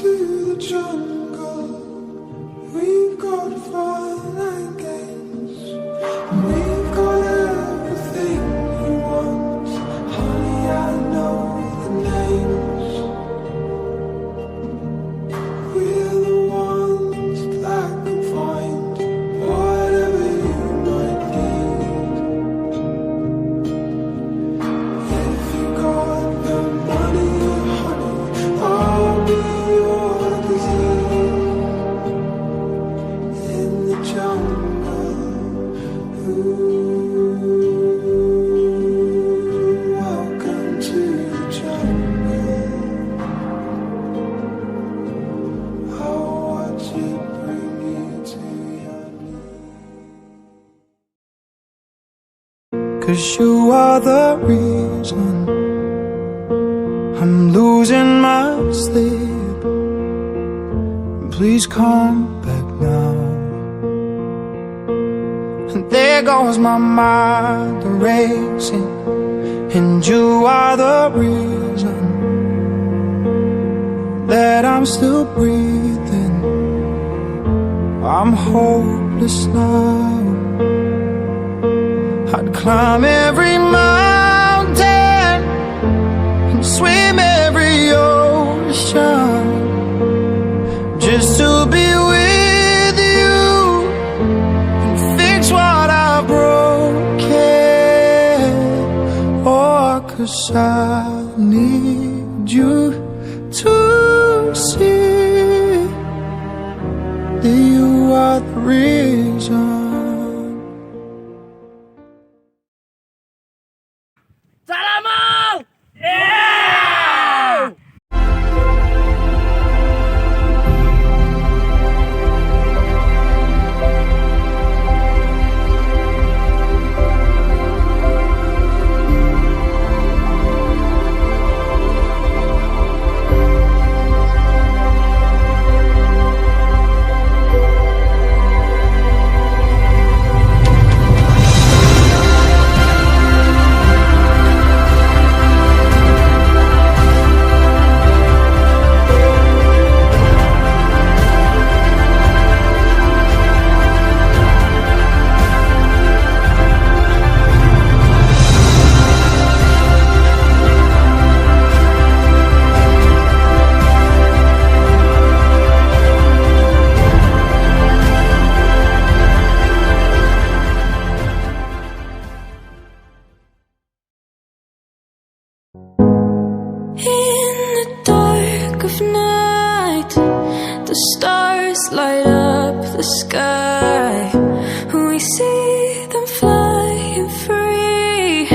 to the jungle. We've got fun and games. We've got everything you want. Honey, I know the names. We're the ones that can find whatever you might need. If you got the money, honey, I'll be your disease. In the jungle, welcome to the jungle. I'll watch it bring you to your knees. 'Cause you are the reason I'm losing my sleep. Please come back now. And there goes my mind racing, and you are the reason that I'm still breathing. I'm hopeless now. I'd climb every mountain and swim every ocean just to be with you and fix what I've broken. Oh, 'cause I need you to see that you are the reason. Talamau! Yeah! In the dark of night, the stars light up the sky. We see them flying free.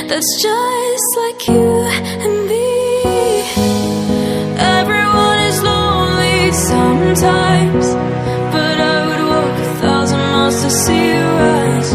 That's just like you and me. Everyone is lonely sometimes, but I would walk 1,000 miles to see you rise.